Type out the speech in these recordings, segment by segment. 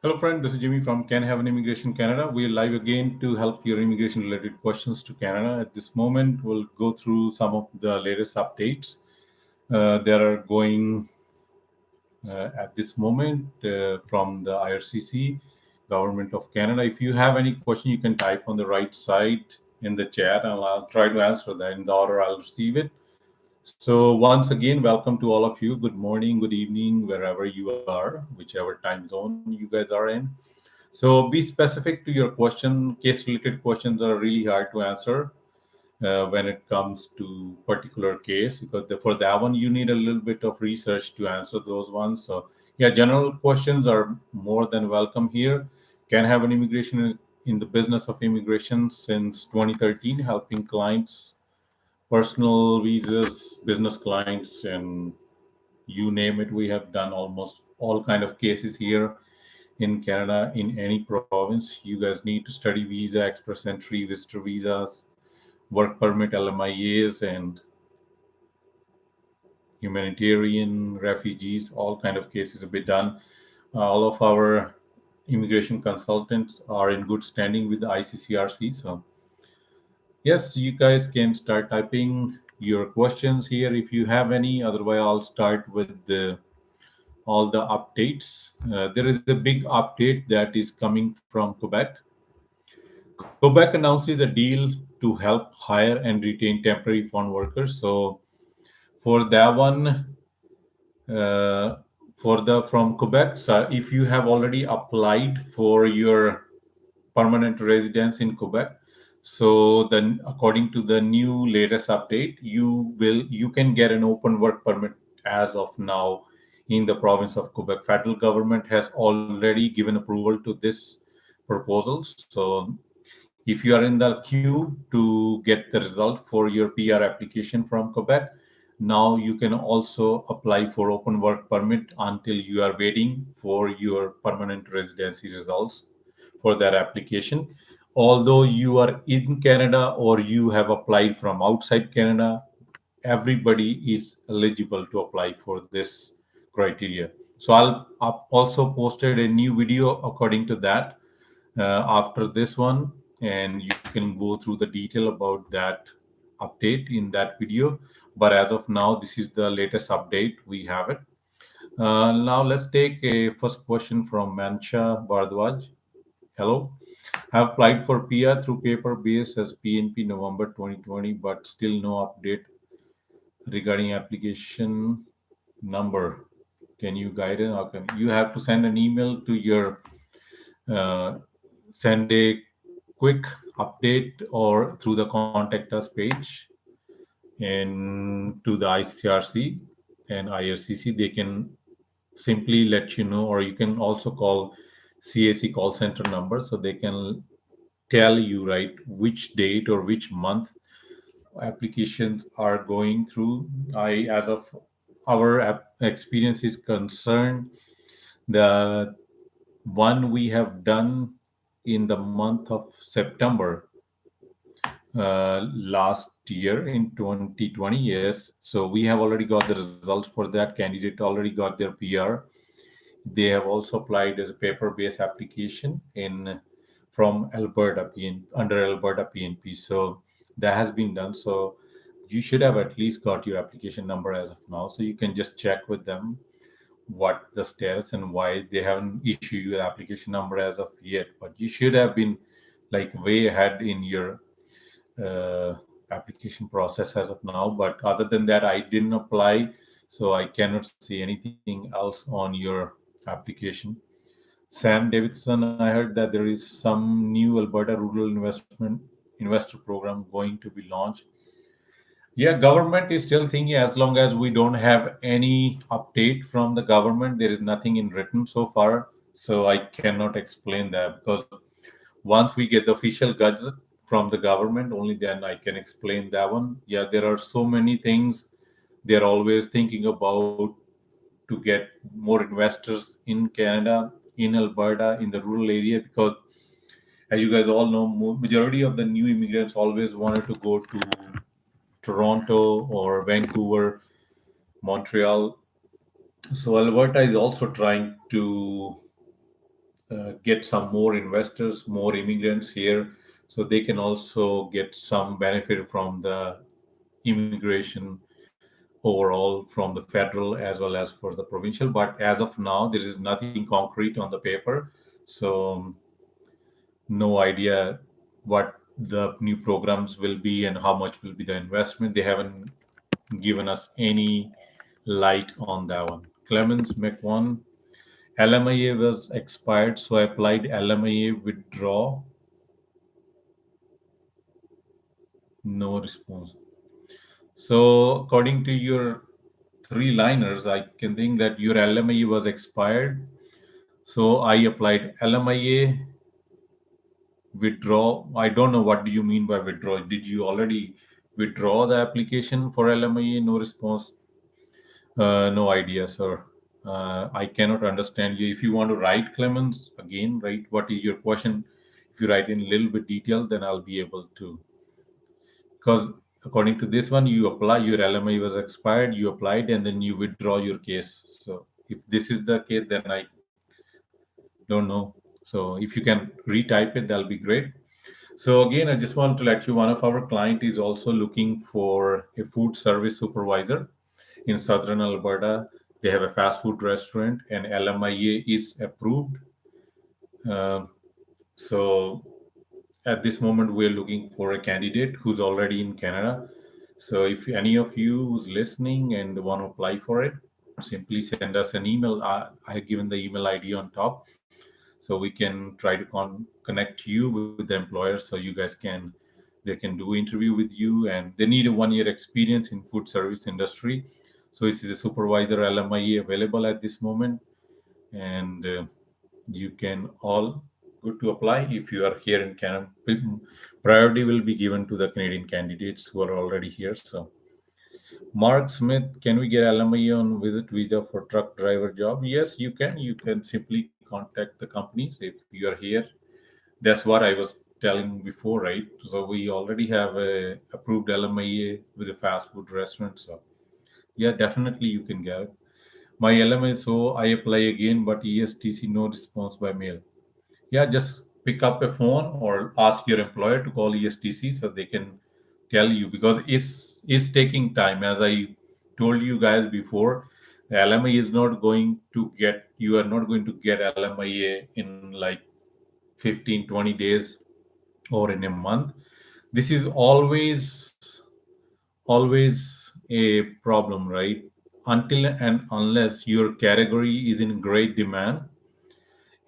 Hello, friend. This is Jimmy from Can Have an Immigration Canada. We're live again to help your immigration related questions to Canada. At this moment, we'll go through some of the latest updates that are going at this moment from the IRCC, Government of Canada. If you have any question, you can type on the right side in the chat, and I'll try to answer that in the order I'll receive it. So, once again, welcome to all of you. Good morning, good evening, wherever you are, whichever time zone you guys are in. So be specific to your question. Case related questions are really hard to answer when it comes to particular case because for that one you need a little bit of research to answer those ones. So yeah, general questions are more than welcome here. Can have an immigration in the business of immigration since 2013, helping clients, personal visas, business clients, and you name it. We have done almost all kind of cases here in Canada in any province. You guys need to study visa, express entry, visitor visas, work permit, LMIAs, and humanitarian refugees. All kind of cases have been done. All of our immigration consultants are in good standing with the ICCRC. So yes, you guys can start typing your questions here if you have any. Otherwise, I'll start with all the updates. There is a big update that is coming from Quebec. Quebec announces a deal to help hire and retain temporary foreign workers. So for that one, uh, for the from Quebec, so if you have already applied for your permanent residence in Quebec, so then according to the new latest update, you can get an open work permit as of now in the province of Quebec. Federal government has already given approval to this proposal. So if you are in the queue to get the result for your PR application from Quebec, now you can also apply for open work permit until you are waiting for your permanent residency results for that application. Although you are in Canada or you have applied from outside Canada, everybody is eligible to apply for this criteria. So I'll also posted a new video according to that after this one, and you can go through the detail about that update in that video. But as of now, this is the latest update. We have it. Now let's take a first question from Mancha Bardwaj. Hello. Have applied for PR through paper base as PNP November 2020, but still no update regarding application number. Can you guide it? How can you have to send an email to your uh, send a quick update or through the contact us page and to the ICRC and IRCC. They can simply let you know, or you can also call CAC call center number so they can tell you right which date or which month applications are going through. I as of our experience is concerned, the one we have done in the month of September last year in 2020. Yes, so we have already got the results for that. Candidate already got their PR. They have also applied as a paper-based application in from Alberta under Alberta PNP. So that has been done. So you should have at least got your application number as of now. So you can just check with them what the status and why they haven't issued you the application number as of yet. But you should have been like way ahead in your uh, application process as of now. But other than that, I didn't apply, so I cannot see anything else on your application. Sam Davidson, I heard that there is some new Alberta Rural Investment Investor Program going to be launched. Yeah, government is still thinking as long as we don't have any update from the government, there is nothing in written so far. So I cannot explain that because once we get the official gazette from the government, only then I can explain that one. Yeah, there are so many things they're always thinking about to get more investors in Canada, in Alberta, in the rural area, because as you guys all know, majority of the new immigrants always wanted to go to Toronto or Vancouver, Montreal. So Alberta is also trying to get some more investors, more immigrants here, so they can also get some benefit from the immigration overall from the federal as well as for the provincial. But as of now, there is nothing concrete on the paper, so no idea what the new programs will be and how much will be the investment. They haven't given us any light on that one. Clemens McOne, LMIA was expired, so I applied LMIA withdraw. No response. So, according to your three liners, I can think that your LMIA was expired. So, I applied LMIA withdraw. I don't know what do you mean by withdraw. Did you already withdraw the application for LMIA? No response. No idea, sir. I cannot understand you. If you want to write, Clemens, again, write what is your question. If you write in a little bit detail, then I'll be able to. Because according to this one, you apply, your LMI was expired, you applied, and then you withdraw your case. So if this is the case, then I don't know. So if you can retype it, that'll be great. So again, I just want to let you, one of our client is also looking for a food service supervisor in southern Alberta. They have a fast food restaurant, and LMIA is approved. Uh, so at this moment, we're looking for a candidate who's already in Canada. So if any of you who's listening and want to apply for it, simply send us an email. I have given the email ID on top, so we can try to connect you with the employer, so you guys can, they can do interview with you, and they need a 1 year experience in food service industry. So this is a supervisor LMIA available at this moment, and you can all good to apply if you are here in Canada. Priority will be given to the Canadian candidates who are already here. So Mark Smith, can we get LMIA on visit visa for truck driver job? Yes, you can. You can simply contact the companies if you are here. That's what I was telling before, right? So we already have a approved LMIA with a fast food restaurant. So yeah, definitely you can get it. My LMIA, so I apply again, but ESTC no response by mail. Yeah, just pick up a phone or ask your employer to call ESTC so they can tell you, because it's taking time. As I told you guys before, the LMI is not going to get, you are not going to get LMIA in like 15, 20 days or in a month. This is always a problem, right? Until and unless your category is in great demand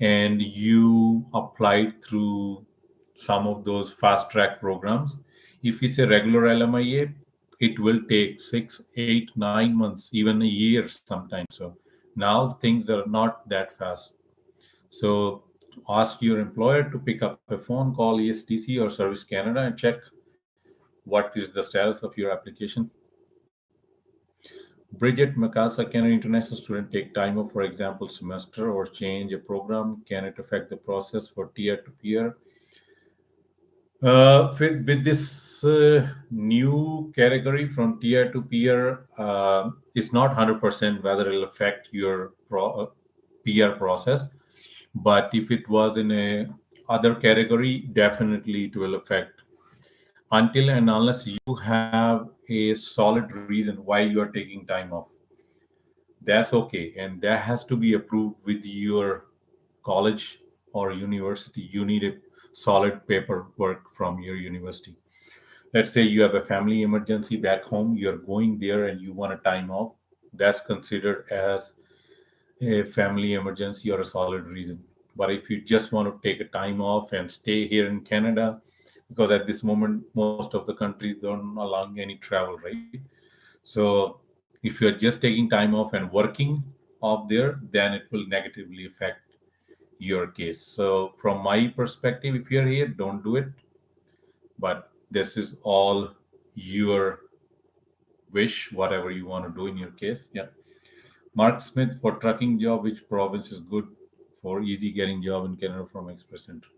and you applied through some of those fast track programs. If it's a regular LMIA, it will take 6, 8, 9 months, even a year sometimes. So now things are not that fast. So ask your employer to pick up a phone, call ESTC or Service Canada and check what is the status of your application. Bridget Macasa, can an international student take time off, for example, semester or change a program? Can it affect the process for tier to peer? With this new category from tier to peer, it's not 100% whether it'll affect your peer process. But if it was in a other category, definitely it will affect. Until and unless you have a solid reason why you are taking time off, that's okay, and that has to be approved with your college or university. You need a solid paperwork from your university. Let's say you have a family emergency back home, you're going there and you want a time off. That's considered as a family emergency or a solid reason. But if you just want to take a time off and stay here in Canada, because at this moment most of the countries don't allow any travel, right? So if you're just taking time off and working off there, then it will negatively affect your case. So from my perspective, if you're here, don't do it. But this is all your wish, whatever you want to do in your case. Yeah. Mark Smith, for trucking job, which province is good for easy getting job in Canada from Express Entry?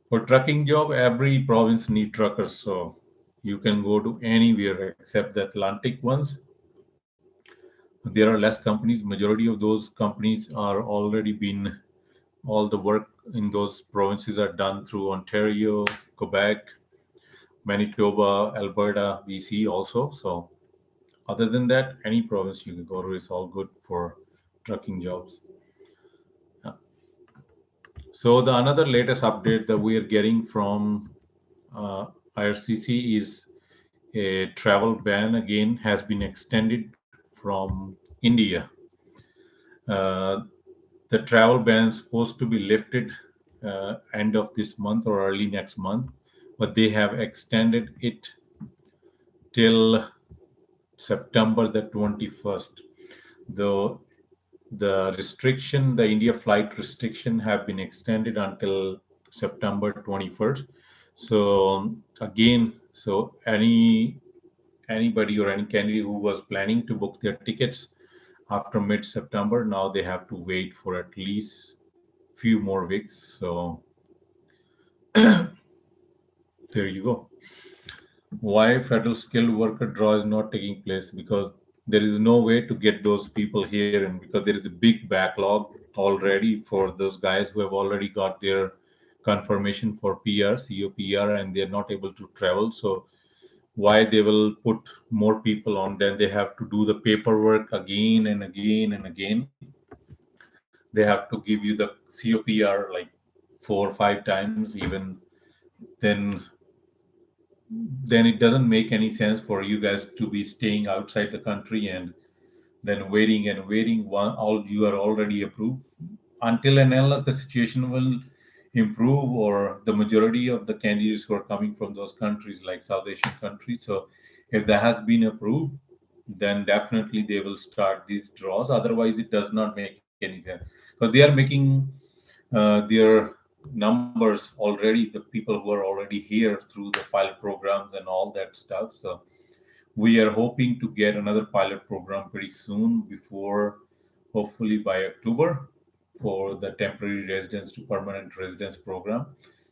For trucking job, every province need truckers, so you can go to anywhere except the Atlantic ones. There are less companies. Majority of those companies are already been, all the work in those provinces are done through Ontario, Quebec, Manitoba, Alberta, BC also. So other than that, any province you can go to is all good for trucking jobs. Yeah. So the another latest update that we are getting from uh, IRCC is a travel ban again has been extended from India. Uh, the travel ban is supposed to be lifted end of this month or early next month, but they have extended it till September the 21st. The the India flight restriction have been extended until September 21st. So again, so anybody or any candidate who was planning to book their tickets after mid September, now they have to wait for at least few more weeks. So there you go. Why federal skilled worker draw is not taking place? Because there is no way to get those people here, and because there is a big backlog already for those guys who have already got their confirmation for PR, COPR, and they're not able to travel. So why they will put more people on, then they have to do the paperwork again and again and again. They have to give you the COPR like 4 or 5 times even. Then then it doesn't make any sense for you guys to be staying outside the country and then waiting and waiting. One, all you are already approved, until and unless the situation will improve, or the majority of the candidates who are coming from those countries like South Asian countries. So if that has been approved, then definitely they will start these draws. Otherwise it does not make any sense, because they are making their numbers already, the people who are already here through the pilot programs and all that stuff. So we are hoping to get another pilot program pretty soon, before hopefully by October, for the temporary residence to permanent residence program.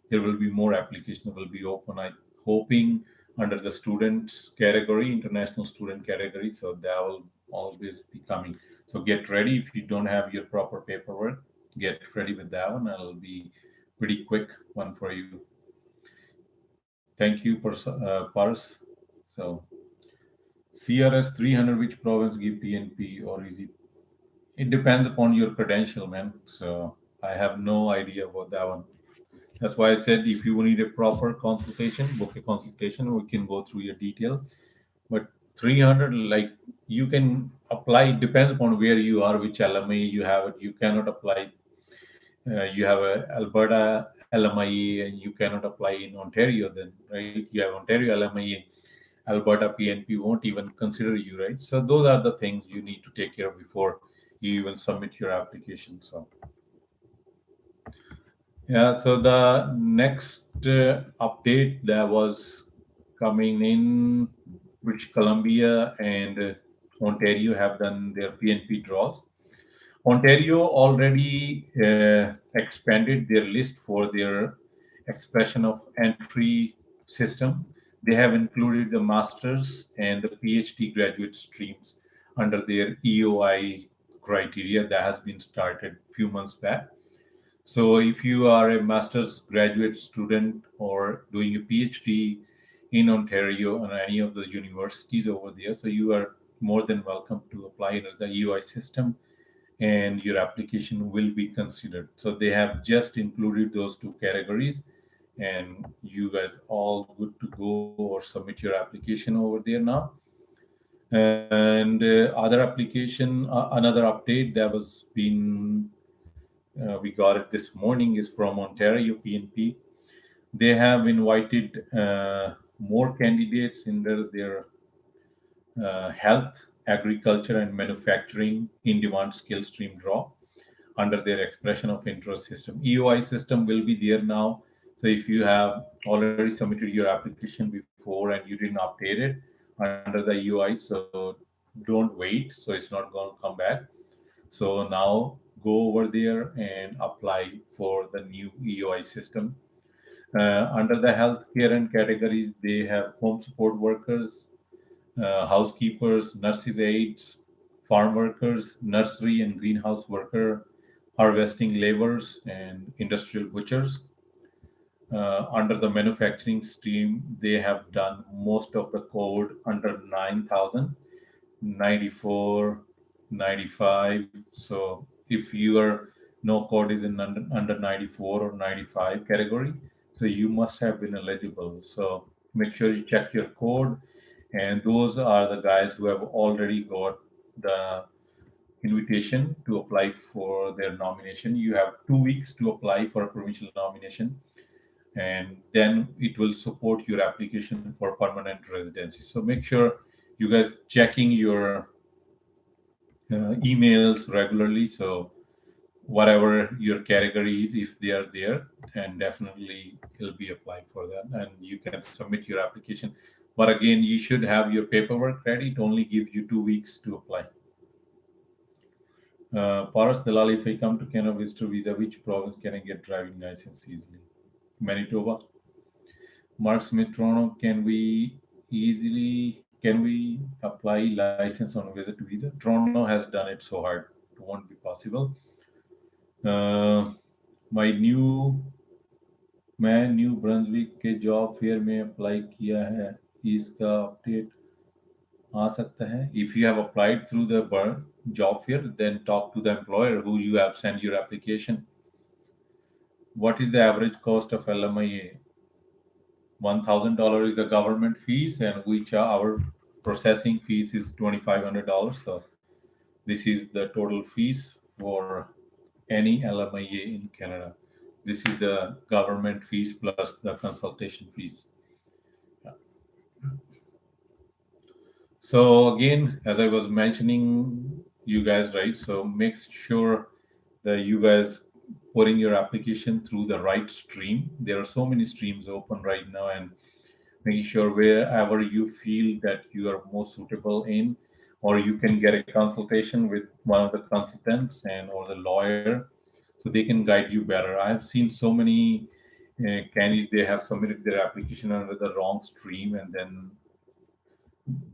There will be more application will be open. I hoping under the students category, international student category. So that will always be coming. So get ready if you don't have your proper paperwork. Get ready with that one. It'll be pretty quick one for you. Thank you, Paras. So CRS 300, which province give PNP, or is it? It depends upon your credential, man. So I have no idea about that one. That's why I said if you need a proper consultation, book a consultation. We can go through your detail. But 300, like you can apply. It depends upon where you are, which LMA you have. It. You cannot apply. You have a Alberta LMIE, and you cannot apply in Ontario. Then, right? You have Ontario LMIE. Alberta PNP won't even consider you, right? So those are the things you need to take care of before you even submit your application. So yeah, so the next update that was coming in, British Columbia and Ontario have done their PNP draws. Ontario already expanded their list for their expression of entry system. They have included the master's and the PhD graduate streams under their EOI criteria that has been started few months back. So if you are a master's graduate student or doing a PhD in Ontario or any of the universities over there, so you are more than welcome to apply under the EOI system, and your application will be considered. So they have just included those two categories, and you guys all good to go or submit your application over there now. And other application, another update that was been we got it this morning is from Ontario PNP. They have invited more candidates in their health, agriculture, and manufacturing in demand skill stream draw under their expression of interest system. EOI system will be there now. So if you have already submitted your application before and you didn't update it under the EOI, so don't wait. So it's not going to come back. So now go over there and apply for the new EOI system. Under the healthcare and categories, they have home support workers, housekeepers, nurses aides, farm workers, nursery and greenhouse worker, harvesting laborers, and industrial butchers. Under the manufacturing stream, they have done most of the code under 9,000, 94, 95. So if your no code is in under 94 or 95 category, so you must have been eligible. So make sure you check your code. And those are the guys who have already got the invitation to apply for their nomination. You have 2 weeks to apply for a provincial nomination, and then it will support your application for permanent residency. So make sure you guys checking your emails regularly. So whatever your category is, if they are there, and definitely you'll be applied for that, and you can submit your application. But again, you should have your paperwork ready. It only gives you 2 weeks to apply. Paras Dalal, if I come to Canada visitor visa, which province can I get driving license easily? Manitoba. Mark Smith, Toronto, can we apply license on visit visa? Toronto has done it so hard, it won't be possible. Uh, my new मैं new Brunswick के job fair में apply किया है इसका update आ सकता है if you have applied through the job fair then talk to the employer who you have sent your application. What is the average cost of LMIA? $1,000 is the government fees, and which our processing fees is $2,500. So this is the total fees for any LMIA in Canada. This is the government fees plus the consultation fees. Yeah. So again, as I was mentioning, you guys, right? So make sure that you guys putting your application through the right stream. There are so many streams open right now, and making sure wherever you feel that you are most suitable in, or you can get a consultation with one of the consultants and or the lawyer, so they can guide you better. I have seen so many candidates, they have submitted their application under the wrong stream, and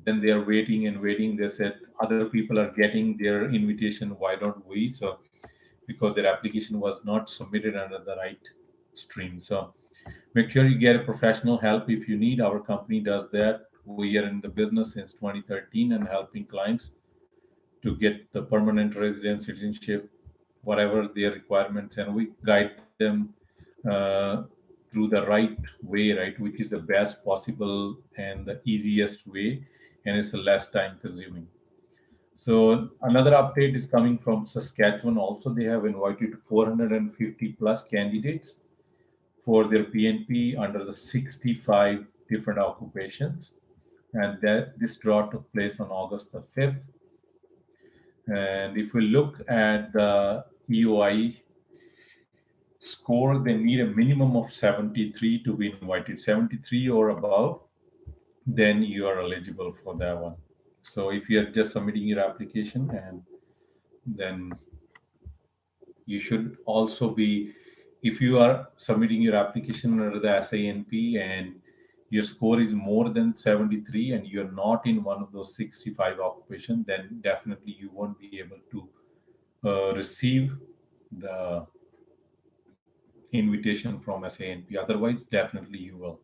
then they are waiting and waiting. They said other people are getting their invitation, why don't we? So because their application was not submitted under the right stream. So make sure you get a professional help if you need. Our company does that. We are in the business since 2013 and helping clients to get the permanent resident citizenship, whatever their requirements, and we guide them uh, through the right way, right, which is the best possible and the easiest way, and it's less time consuming. So another update is coming from Saskatchewan. Also, they have invited 450 plus candidates for their PNP under the 65 different occupations. And that this draw took place on August the 5th. And if we look at the EOI score, they need a minimum of 73 to be invited. 73 or above, then you are eligible for that one. So if you are just submitting your application, and then you should also be, if you are submitting your application under the SINP and your score is more than 73 and you're not in one of those 65 occupations, then definitely you won't be able to receive the invitation from SINP. Otherwise, definitely you will.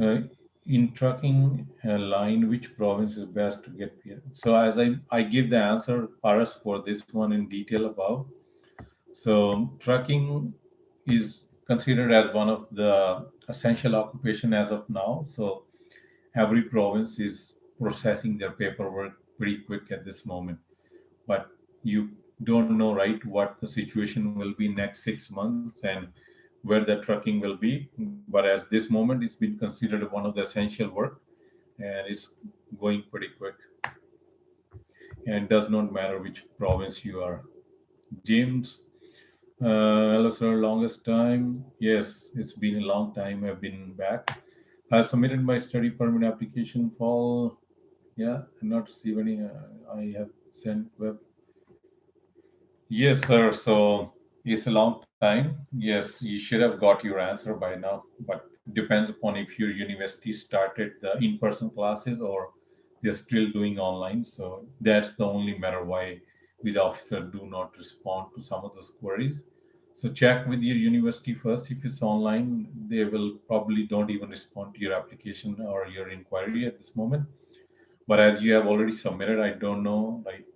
Uh, in trucking a line, which province is best to get here? So as I give the answer, Paras, for this one in detail above. So trucking is considered as one of the essential occupation as of now. So every province is processing their paperwork pretty quick at this moment. But you don't know, right, what the situation will be next 6 months and where the trucking will be. But as this moment, it's been considered one of the essential work, and it's going pretty quick. And does not matter which province you are. James, hello, sir. Longest time. Yes, it's been a long time. I've been back. I submitted my study permit application fall. Yeah, I'm not received any. I have sent web. Yes, sir. So it's a long time. Yes, you should have got your answer by now. But depends upon if your university started the in-person classes or they're still doing online. So that's the only matter why visa officers do not respond to some of those queries. So check with your university first. If it's online, they will probably don't even respond to your application or your inquiry at this moment. But as you have already submitted, I don't know, like,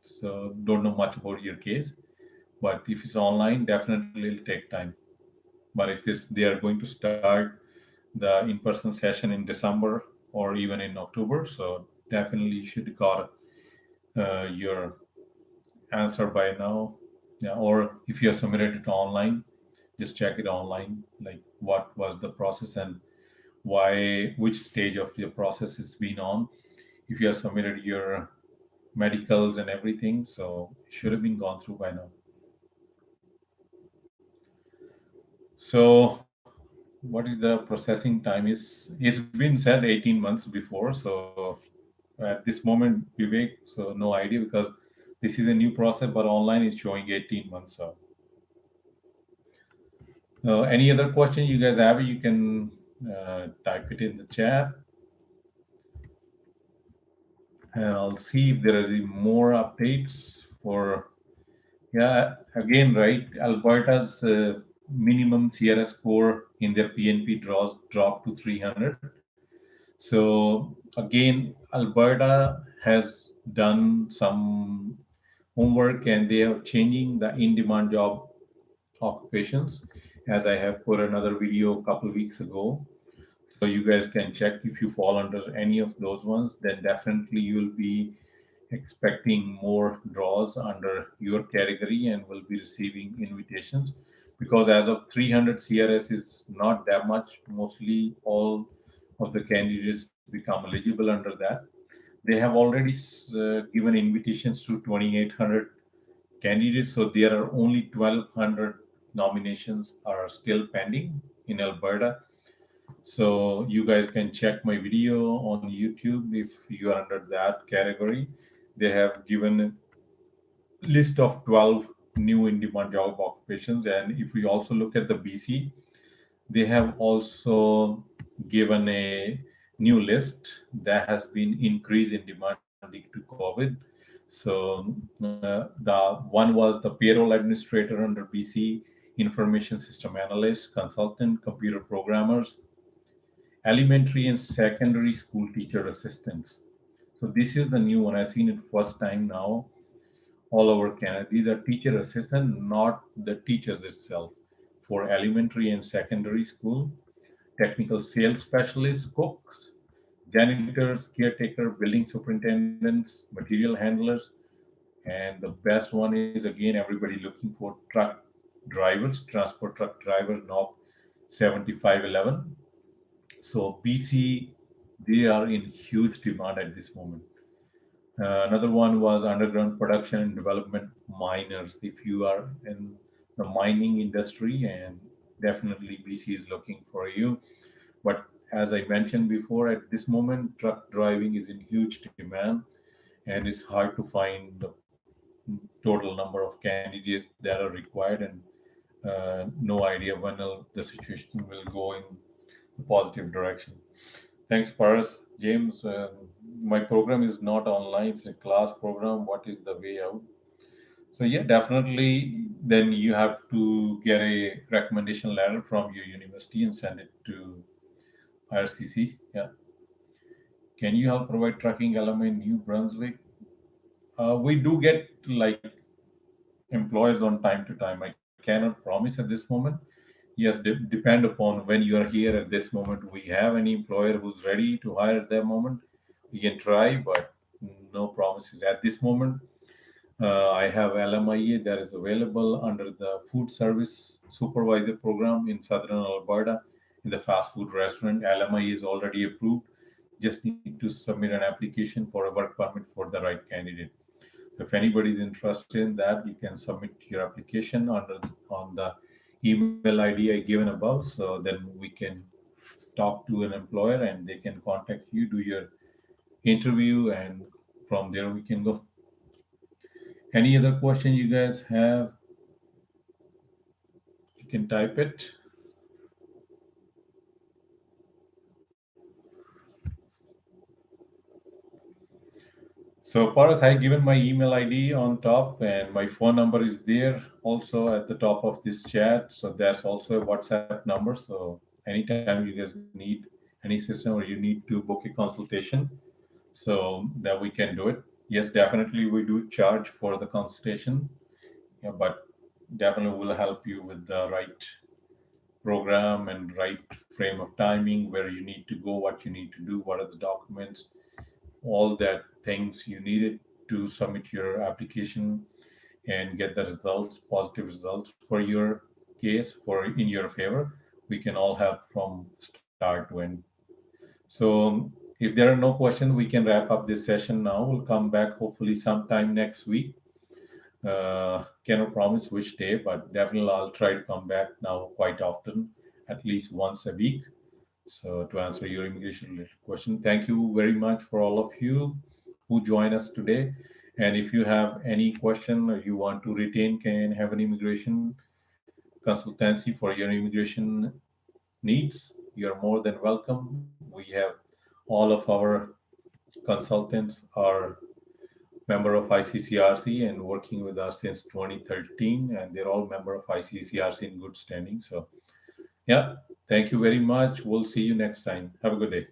so don't know much about your case. But if it's online, definitely it'll take time. But if it's they are going to start the in-person session in December or even in October, so definitely you should got your answer by now. Yeah, or if you have submitted it online, just check it online, like what was the process and why, which stage of your process it's been on. If you have submitted your medicals and everything, so it should have been gone through by now. So what is the processing time is it's been said 18 months before, so at this moment, Vivek, so no idea because this is a new process, but online is showing 18 months. So any other question you guys have, you can type it in the chat, and I'll see if there is more updates for. Yeah, again, right? Alberta's minimum CRS score in their PNP draws dropped to 300. So again, Alberta has done some homework and they are changing the in-demand job occupations, as I have put another video a couple of weeks ago. So you guys can check if you fall under any of those ones, then definitely you'll be expecting more draws under your category and will be receiving invitations, because as of 300 CRS is not that much. Mostly all of the candidates become eligible under that. They have already given invitations to 2,800 candidates, so there are only 1,200 nominations are still pending in Alberta. So you guys can check my video on YouTube if you are under that category. They have given a list of 12 new in-demand job occupations, and if we also look at the BC, they have also given a new list that has been increased in demand due to COVID. So the one was the payroll administrator under BC, information system analyst, consultant, computer programmers, elementary and secondary school teacher assistants. So this is the new one. I've seen it first time now all over Canada. These are teacher assistant, not the teachers itself. For elementary and secondary school, technical sales specialists, cooks, janitors, caretaker, building superintendents, material handlers, and the best one is again everybody looking for truck drivers, transport truck drivers, NOC 7511. So BC, they are in huge demand at this moment. Another one was underground production and development miners. If you are in the mining industry, and definitely BC is looking for you. But as I mentioned before, at this moment, truck driving is in huge demand, and it's hard to find the total number of candidates that are required, and no idea when the situation will go in the positive direction. Thanks, Paras. James, my program is not online, it's a class program. What is the way out? So, yeah, definitely. Then you have to get a recommendation letter from your university and send it to IRCC. Yeah. Can you help provide tracking element in New Brunswick? We do get like employers on time to time. I cannot promise at this moment. Yes, depend upon when you are here at this moment. We have any employer who's ready to hire at that moment. We can try, but no promises at this moment. I have LMIA that is available under the food service supervisor program in southern Alberta in the fast food restaurant. LMIA is already approved. Just need to submit an application for a work permit for the right candidate. So if anybody is interested in that, you can submit your application on the email ID I given above. So then we can talk to an employer and they can contact you, do your interview, and from there we can go. Any other question you guys have? You can type it. So, Paras, I given my email ID on top, and my phone number is there also at the top of this chat. So there's also a WhatsApp number. So anytime you guys need any system or you need to book a consultation, so that we can do it. Yes, definitely we do charge for the consultation, yeah, but definitely will help you with the right program and right frame of timing, where you need to go, what you need to do, what are the documents, all that things you needed to submit your application and get the results, positive results for your case, for in your favor. We can all help from start to end. So if there are no questions, we can wrap up this session now. We'll come back hopefully sometime next week. Cannot promise which day, but definitely I'll try to come back now quite often, at least once a week. So to answer your immigration related question, thank you very much for all of you who join us today. And if you have any question or you want to retain, can have an immigration consultancy for your immigration needs, you're more than welcome. We have all of our consultants are member of ICCRC and working with us since 2013, and they're all member of ICCRC in good standing. So, yeah, thank you very much. We'll see you next time. Have a good day.